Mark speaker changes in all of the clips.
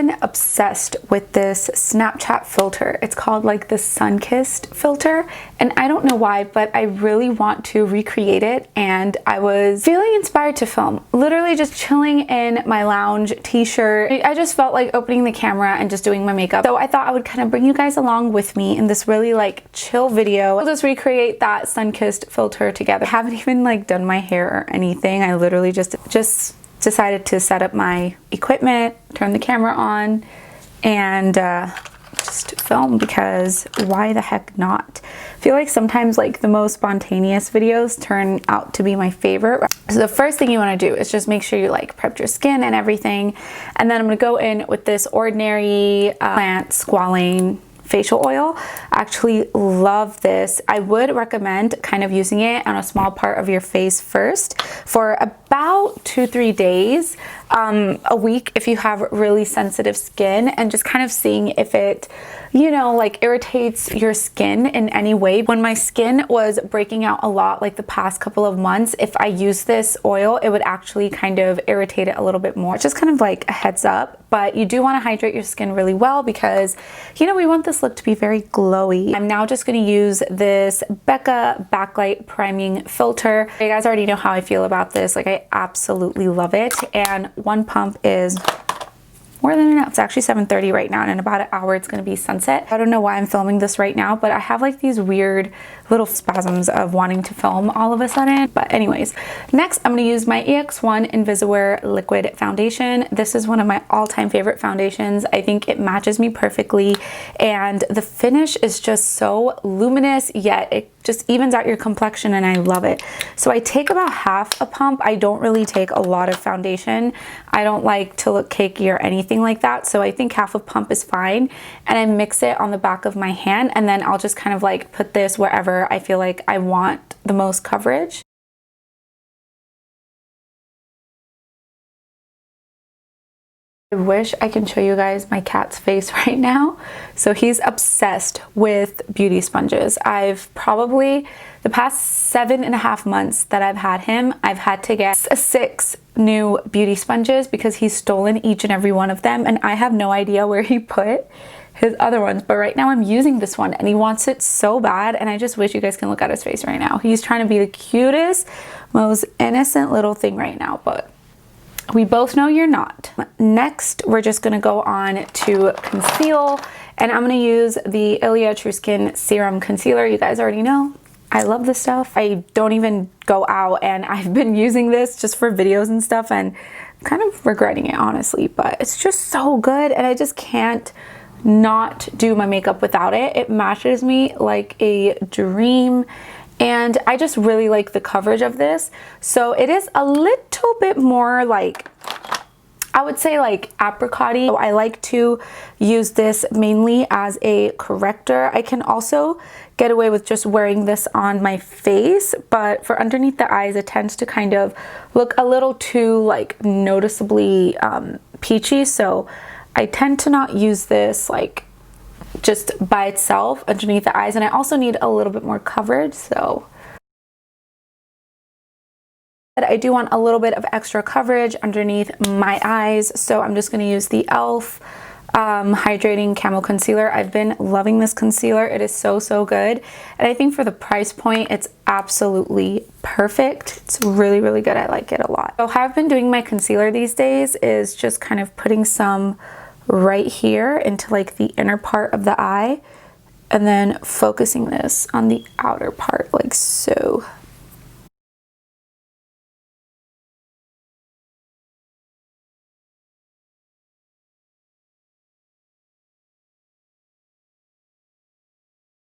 Speaker 1: been obsessed with this Snapchat filter. It's called like the sunkissed filter, and I don't know why, but I really want to recreate it, and I was feeling inspired to film. Literally just chilling in my lounge t-shirt. I just felt like opening the camera and just doing my makeup. So I thought I would kind of bring you guys along with me in this really like chill video. We'll just recreate that sunkissed filter together. I haven't even like done my hair or anything. I literally just decided to set up my equipment, turn the camera on, and just film, because why the heck not? I feel like sometimes like the most spontaneous videos turn out to be my favorite. So the first thing you want to do is just make sure you like prepped your skin and everything, and then I'm going to go in with this ordinary plant squalane facial oil. I actually love this. I would recommend kind of using it on a small part of your face first for about 2-3 days, a week if you have really sensitive skin, and just kind of seeing if it, you know, like irritates your skin in any way. When my skin was breaking out a lot like the past couple of months, if I use this oil, it would actually kind of irritate it a little bit more. Just kind of like a heads up, but you do want to hydrate your skin really well, because, you know, we want this look to be very glowy. I'm now just going to use this Becca backlight priming filter. You guys already know how I feel about this. Like, I absolutely love it, and one pump is more than enough. It's actually 7:30 right now, and in about an hour it's going to be sunset. I don't know why I'm filming this right now, but I have like these weird little spasms of wanting to film all of a sudden. But anyways, next I'm going to use my EX1 invisiwear liquid foundation. This is one of my all-time favorite foundations. I think it matches me perfectly, and the finish is just so luminous, yet it just evens out your complexion, and I love it. So I take about half a pump. I don't really take a lot of foundation. I don't like to look cakey or anything like that, so I think half a pump is fine, and I mix it on the back of my hand, and then I'll just kind of like put this wherever I feel like I want the most coverage. I wish I can show you guys my cat's face right now. So he's obsessed with beauty sponges. I've probably, the past 7.5 months that I've had him, I've had to get 6 new beauty sponges because he's stolen each and every one of them, and I have no idea where he put his other ones. But right now I'm using this one, and he wants it so bad, and I just wish you guys can look at his face right now. He's trying to be the cutest, most innocent little thing right now, but we both know you're not. Next, we're just gonna go on to conceal, and I'm gonna use the Ilia True Skin Serum Concealer. You guys already know I love this stuff. I don't even go out, and I've been using this just for videos and stuff, and I'm kind of regretting it, honestly, but it's just so good, and I just can't not do my makeup without it. It matches me like a dream, and I just really like the coverage of this. So it is a little bit more like, I would say like apricot-y. I like to use this mainly as a corrector. I can also get away with just wearing this on my face, but for underneath the eyes, it tends to kind of look a little too like noticeably peachy. So I tend to not use this like just by itself underneath the eyes, and I also need a little bit more coverage, so I do want a little bit of extra coverage underneath my eyes, so I'm just going to use the e.l.f. Hydrating Camo Concealer. I've been loving this concealer. It is so good, and I think for the price point it's absolutely perfect. It's really good. I like it a lot. So how I've been doing my concealer these days is just kind of putting some right here into like the inner part of the eye, and then focusing this on the outer part like so.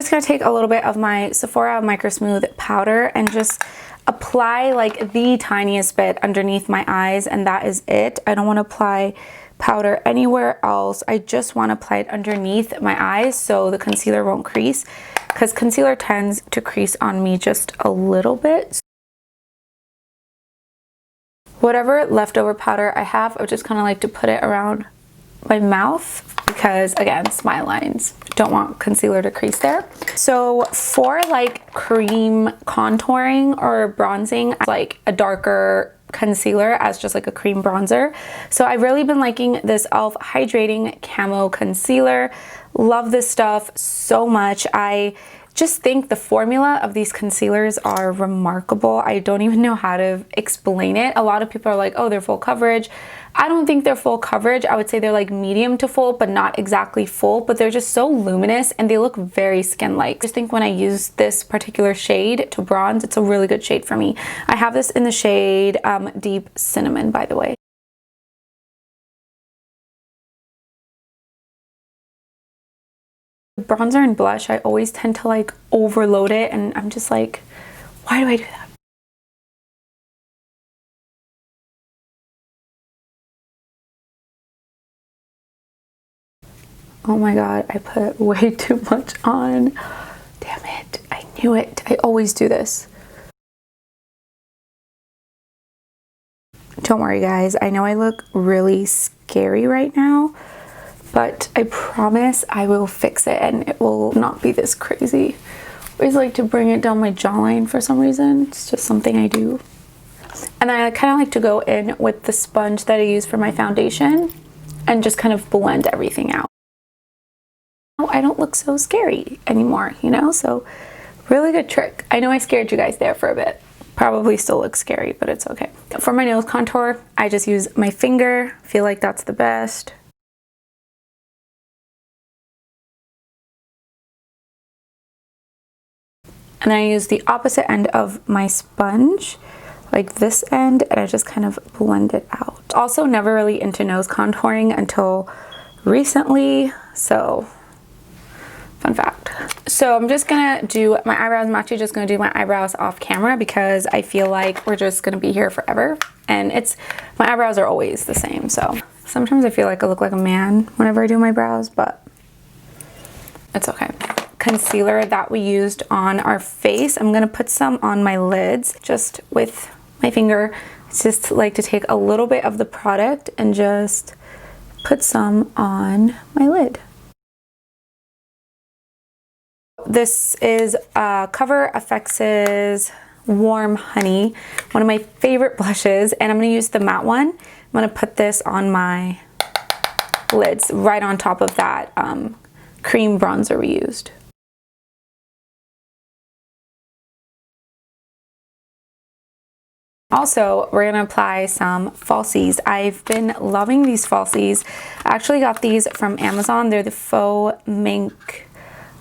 Speaker 1: I'm just going to take a little bit of my Sephora microsmooth powder and just apply like the tiniest bit underneath my eyes, and that is it. I don't want to apply powder anywhere else. I just want to apply it underneath my eyes so the concealer won't crease, because concealer tends to crease on me just a little bit. Whatever leftover powder I have, I just kind of like to put it around my mouth, because again, smile lines, don't want concealer to crease there. So for like cream contouring or bronzing, like a darker concealer as just like a cream bronzer. So I've really been liking this e.l.f. Hydrating Camo Concealer. Love this stuff so much. I just think the formula of these concealers are remarkable. I don't even know how to explain it. A lot of people are like, oh, they're full coverage. I don't think they're full coverage. I would say they're like medium to full, but not exactly full, but they're just so luminous and they look very skin-like. I just think when I use this particular shade to bronze, it's a really good shade for me. I have this in the shade Deep Cinnamon, by the way. Bronzer and blush, I always tend to like overload it, and I'm just like, why do I do that? Oh my god, I put way too much on. Damn it, I knew it. I always do this. Don't worry guys, I know I look really scary right now, but I promise I will fix it and it will not be this crazy. I always like to bring it down my jawline for some reason. It's just something I do. And then I kind of like to go in with the sponge that I use for my foundation and just kind of blend everything out. I don't look so scary anymore, you know? So really good trick. I know I scared you guys there for a bit. Probably still looks scary, but it's okay. For my nose contour, I just use my finger. I feel like that's the best. And then I use the opposite end of my sponge, like this end, and I just kind of blend it out. Also never really into nose contouring until recently, so fun fact. So I'm just gonna do my eyebrows. I'm actually just gonna do my eyebrows off camera because I feel like we're just gonna be here forever. And my eyebrows are always the same, so sometimes I feel like I look like a man whenever I do my brows, but it's okay. Concealer that we used on our face, I'm gonna put some on my lids just with my finger. It's just like to take a little bit of the product and just put some on my lid. This is coverfx's Warm Honey, one of my favorite blushes, and I'm gonna use the matte one. I'm gonna put this on my lids right on top of that cream bronzer we used. Also, we're gonna apply some falsies. I've been loving these falsies. I actually got these from Amazon. They're the faux mink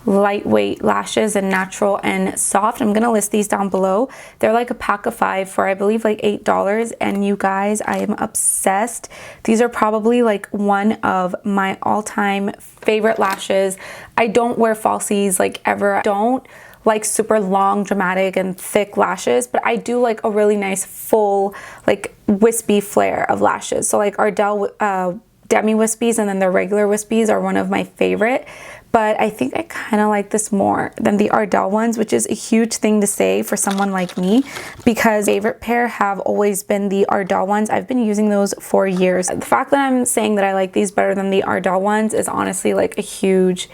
Speaker 1: lightweight lashes and natural and soft. I'm gonna list these down below. They're like a pack of 5 for I believe like $8, and you guys, I am obsessed. These are probably like one of my all-time favorite lashes. I don't wear falsies like ever. I don't like super long, dramatic, and thick lashes, but I do like a really nice full, like wispy flare of lashes. So like Ardell demi wispies and then the regular wispies are one of my favorite, but I think I kind of like this more than the Ardell ones, which is a huge thing to say for someone like me because favorite pair have always been the Ardell ones. I've been using those for years. The fact that I'm saying that I like these better than the Ardell ones is honestly like a huge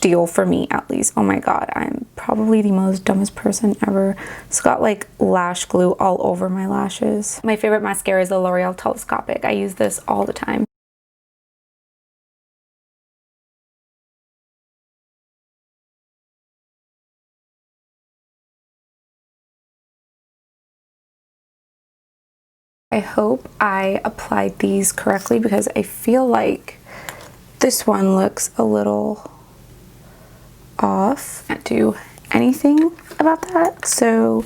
Speaker 1: deal for me, at least. Oh my god, I'm probably the most dumbest person ever. It's got like lash glue all over my lashes. My favorite mascara is the L'Oreal Telescopic. I use this all the time. I hope I applied these correctly because I feel like this one looks a little off. Can't do anything about that. So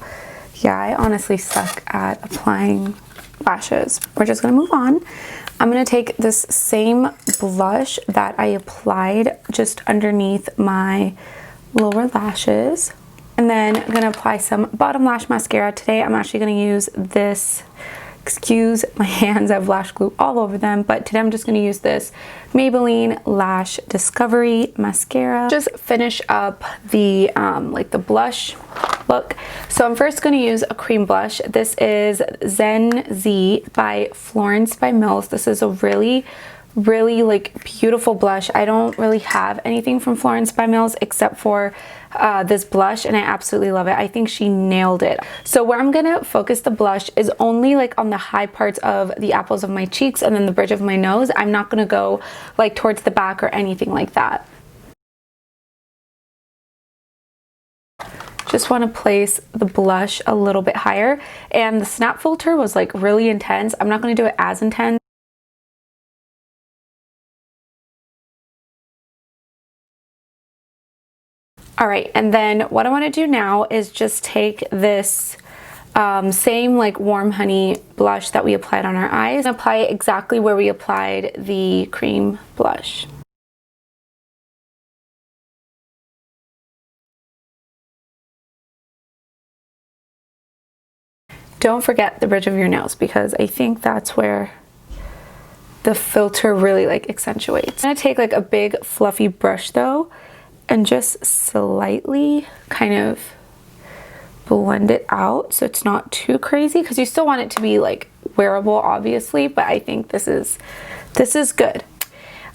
Speaker 1: yeah, I honestly suck at applying lashes. We're just gonna move on. I'm gonna take this same blush that I applied just underneath my lower lashes, and then I'm gonna apply some bottom lash mascara. Today I'm actually gonna use this, excuse my hands, I have lash glue all over them, but today I'm just going to use this Maybelline Lash Discovery mascara. Just finish up the like the blush look. So I'm first going to use a cream blush. This is Zen Z by Florence by Mills. This is a really really like beautiful blush. I don't really have anything from Florence by Mills except for this blush, and I absolutely love it. I think she nailed it. So where I'm gonna focus the blush is only like on the high parts of the apples of my cheeks and then the bridge of my nose. I'm not gonna go like towards the back or anything like that. Just want to place the blush a little bit higher, and the snap filter was like really intense. I'm not going to do it as intense. All right, and then what I want to do now is just take this same like warm honey blush that we applied on our eyes and apply it exactly where we applied the cream blush. Don't forget the bridge of your nose, because I think that's where the filter really like accentuates. I'm gonna take like a big fluffy brush though and just slightly kind of blend it out so it's not too crazy, because you still want it to be like wearable obviously, but I think this is good.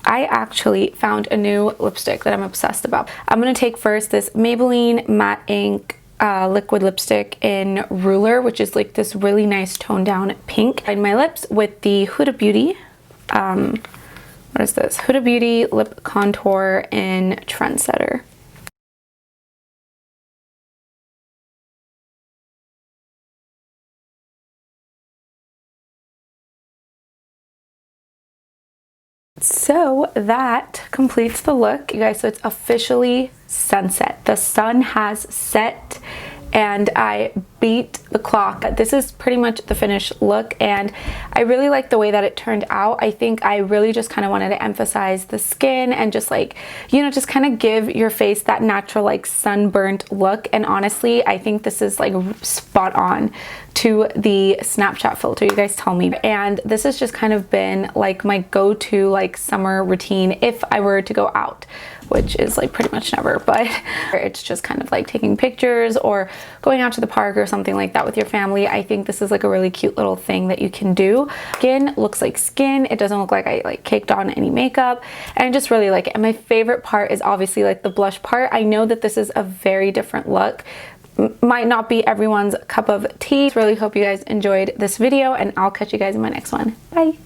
Speaker 1: I actually found a new lipstick that I'm obsessed about. I'm gonna take first this Maybelline Matte Ink liquid lipstick in Ruler, which is like this really nice toned down pink. Line my lips with the Huda Beauty, what is this? Huda Beauty Lip Contour in Trendsetter. So that completes the look, you guys. So it's officially sunset. The sun has set and I beat the clock. This is pretty much the finished look, and I really like the way that it turned out. I think I really just kind of wanted to emphasize the skin and just like, you know, just kind of give your face that natural like sunburnt look. And honestly, I think this is like spot on to the Snapchat filter, you guys tell me. And this has just kind of been like my go-to like summer routine if I were to go out, which is like pretty much never, but it's just kind of like taking pictures or going out to the park or something like that with your family. I think this is like a really cute little thing that you can do. Skin looks like skin. It doesn't look like I like caked on any makeup, and I just really like it. And my favorite part is obviously like the blush part. I know that this is a very different look, might not be everyone's cup of tea. Really hope you guys enjoyed this video, and I'll catch you guys in my next one. Bye.